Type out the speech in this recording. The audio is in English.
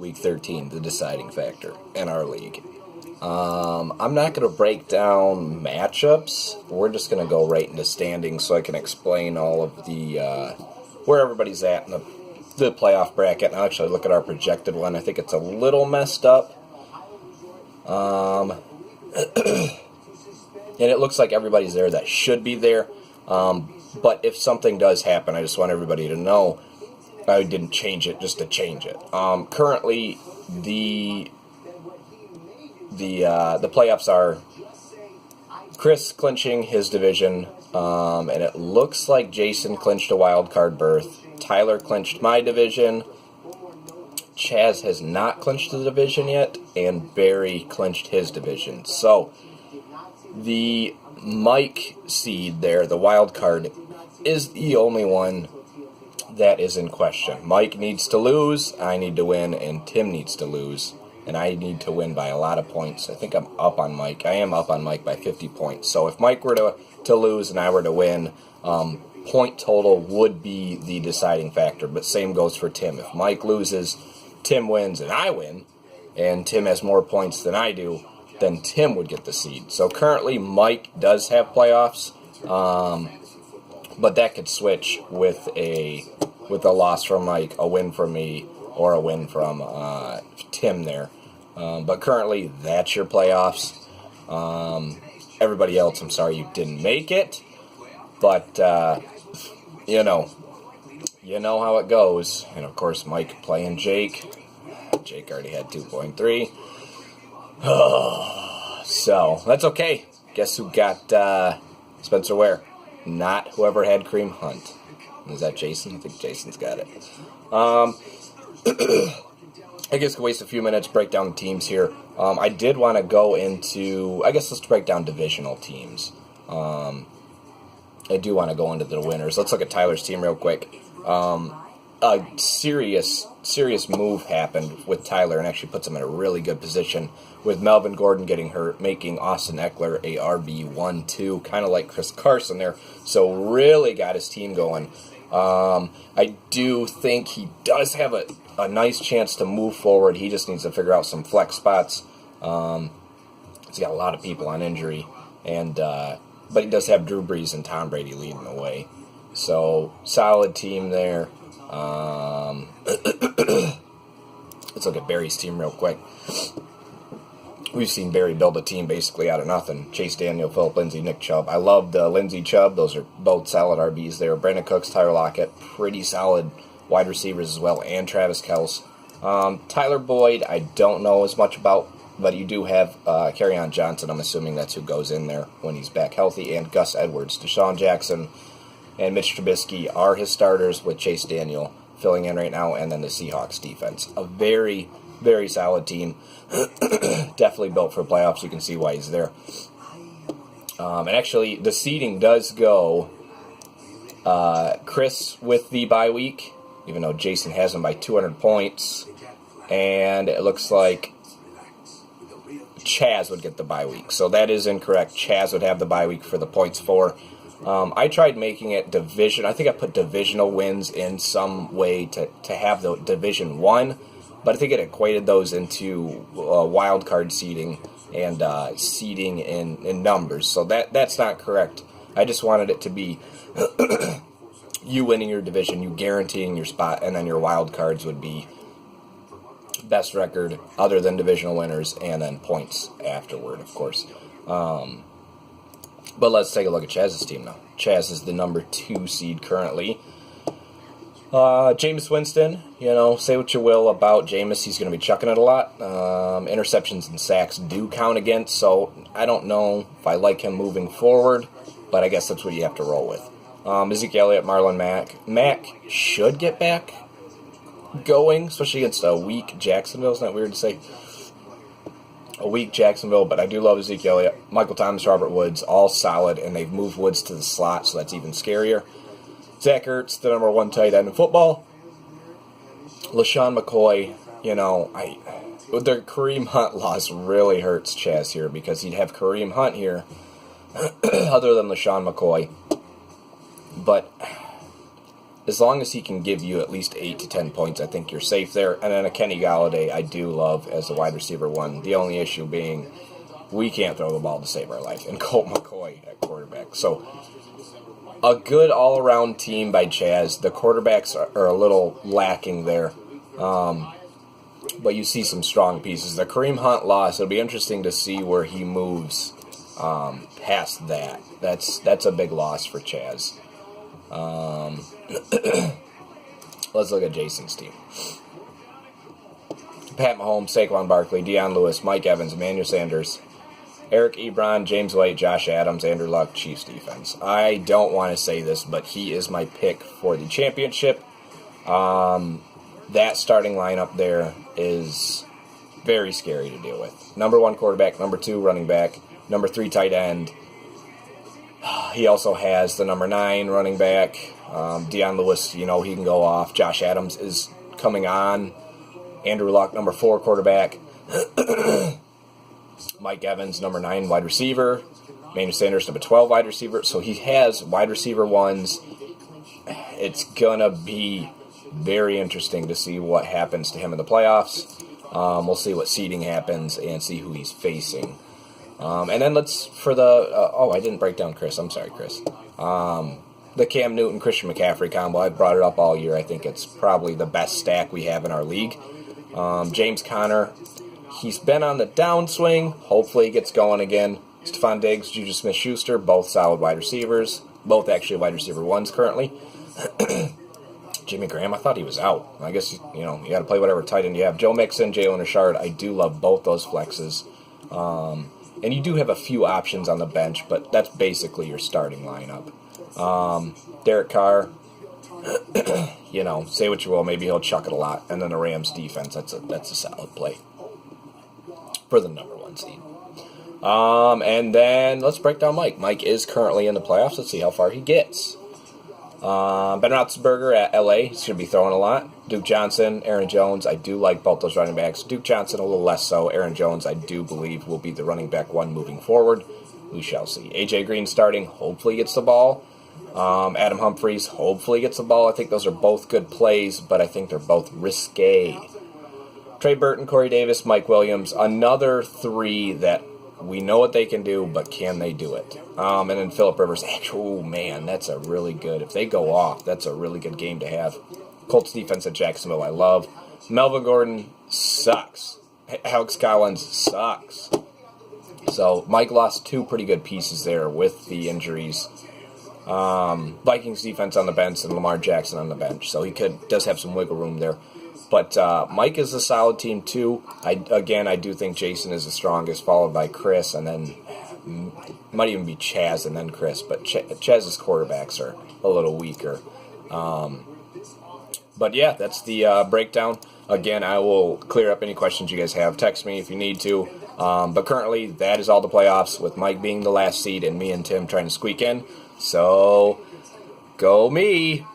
Week 13, the deciding factor in our league. I'm not going to break down matchups. We're just going to go right into standings so I can explain all of the where everybody's at in the playoff bracket. And I'll actually look at our projected one. I think it's a little messed up. And it looks like everybody's there that should be there. But if something does happen, I just want everybody to know I didn't change it just to change it. Currently, the playoffs are Chris clinching his division, and it looks like Jason clinched a wild card berth. Tyler clinched my division. Chaz has not clinched the division yet, and Barry clinched his division. So the Mike seed there, the wild card, is the only one that is in question. Mike needs to lose, I need to win, and Tim needs to lose. And I need to win by a lot of points. I think I'm up on Mike. I am up on Mike by 50 points. So if Mike were to lose and I were to win, point total would be the deciding factor. But same goes for Tim. If Mike loses, Tim wins, and I win, and Tim has more points than I do, then Tim would get the seed. So currently Mike does have playoffs, but that could switch with a loss from Mike, a win from me, or a win from Tim there. But currently, that's your playoffs. Everybody else, I'm sorry you didn't make it. But, you know how it goes. And, of course, Mike playing Jake. Jake already had 2.3. So, that's okay. Guess who got Spencer Ware? Not whoever had Kareem Hunt. Is that Jason? I think Jason's got it. I guess we'll waste a few minutes, break down the teams here. I did want to go into, I guess let's break down divisional teams. I do want to go into the winners. Let's look at Tyler's team real quick. A serious move happened with Tyler and actually puts him in a really good position with Melvin Gordon getting hurt, making Austin Eckler a RB1-2, kind of like Chris Carson there. So really got his team going. I do think he does have a nice chance to move forward. He just needs to figure out some flex spots. He's got a lot of people on injury, and but he does have Drew Brees and Tom Brady leading the way. So solid team there. Let's look at Barry's team real quick. We've seen Barry build a team basically out of nothing. Chase Daniel, Phillip Lindsay, Nick Chubb. I love the Lindsay Chubb. Those are both solid RBs there. Brandon Cooks, Tyler Lockett, pretty solid wide receivers as well, and Travis Kelce. Tyler Boyd, I don't know as much about, but you do have Kerryon Johnson. I'm assuming that's who goes in there when he's back healthy, and Gus Edwards. Deshaun Jackson and Mitch Trubisky are his starters with Chase Daniel filling in right now, and then the Seahawks defense. A very, very solid team. Definitely built for playoffs. You can see why he's there. And actually, the seeding does go Chris with the bye week, even though Jason has him by 200 points. And it looks like Chaz would get the bye week. So that is incorrect. Chaz would have the bye week for the points for. I tried making it division. I think I put divisional wins in some way to have the division one. But I think it equated those into wild card seeding and seeding in numbers. So that's not correct. I just wanted it to be you winning your division, you guaranteeing your spot, and then your wild cards would be best record other than divisional winners, and then points afterward, of course. But let's take a look at Chaz's team now. Chaz is the number 2 seed currently. Jameis Winston, say what you will about Jameis. He's going to be chucking it a lot. Interceptions and sacks do count against, so I don't know if I like him moving forward, but I guess that's what you have to roll with. Ezekiel Elliott, Marlon Mack. Mack should get back going, especially against a weak Jacksonville. Isn't that weird to say? A weak Jacksonville, but I do love Ezekiel Elliott. Michael Thomas, Robert Woods, all solid, and they've moved Woods to the slot, so that's even scarier. Zach Ertz, the number 1 tight end in football. LaShawn McCoy, their Kareem Hunt loss really hurts Chaz here because he'd have Kareem Hunt here other than LaShawn McCoy. But as long as he can give you at least 8 to 10 points, I think you're safe there. And then a Kenny Galladay I do love as the wide receiver one. The only issue being we can't throw the ball to save our life. And Colt McCoy at quarterback. So a good all-around team by Chaz. The quarterbacks are a little lacking there. But you see some strong pieces. The Kareem Hunt loss, it'll be interesting to see where he moves past that. That's a big loss for Chaz. Let's look at Jason's team. Pat Mahomes, Saquon Barkley, Deion Lewis, Mike Evans, Emmanuel Sanders, Eric Ebron, James White, Josh Adams, Andrew Luck, Chiefs defense. I don't want to say this, but he is my pick for the championship. That starting lineup there is very scary to deal with. Number 1 quarterback, number 2 running back, number 3 tight end. He also has the number 9 running back. Deion Lewis, he can go off. Josh Adams is coming on. Andrew Luck, number 4 quarterback. Mike Evans, number 9 wide receiver. Emmanuel Sanders, number 12 wide receiver. So he has wide receiver ones. It's going to be very interesting to see what happens to him in the playoffs. We'll see what seeding happens and see who he's facing. And then I didn't break down Chris. I'm sorry, Chris. The Cam Newton, Christian McCaffrey combo, I've brought it up all year. I think it's probably the best stack we have in our league. James Conner, he's been on the downswing. Hopefully he gets going again. Stephon Diggs, Juju Smith-Schuster, both solid wide receivers. Both actually wide receiver ones currently. Jimmy Graham, I thought he was out. I guess, you got to play whatever tight end you have. Joe Mixon, Jalen Richard, I do love both those flexes. And you do have a few options on the bench, but that's basically your starting lineup. Derek Carr, say what you will, maybe he'll chuck it a lot. And then the Rams defense, that's a solid play for the number 1 seed. And then let's break down Mike. Mike is currently in the playoffs. Let's see how far he gets. Ben Roethlisberger at LA, he's going to be throwing a lot. Duke Johnson, Aaron Jones, I do like both those running backs. Duke Johnson a little less so. Aaron Jones, I do believe, will be the running back 1 moving forward. We shall see. AJ Green starting, hopefully gets the ball. Adam Humphries, hopefully gets the ball. I think those are both good plays, but I think they're both risque. Trey Burton, Corey Davis, Mike Williams, another 3 that we know what they can do, but can they do it? And then Phillip Rivers, that's a really good, if they go off, that's a really good game to have. Colts defense at Jacksonville, I love. Melvin Gordon sucks. Alex Collins sucks. So Mike lost 2 pretty good pieces there with the injuries. Vikings defense on the bench and Lamar Jackson on the bench. So he does have some wiggle room there. But Mike is a solid team too. I do think Jason is the strongest, followed by Chris, and then might even be Chaz and then Chris. But Chaz's quarterbacks are a little weaker. But yeah, that's the breakdown. Again, I will clear up any questions you guys have. Text me if you need to. But currently, that is all the playoffs, with Mike being the last seed and me and Tim trying to squeak in. So, go me!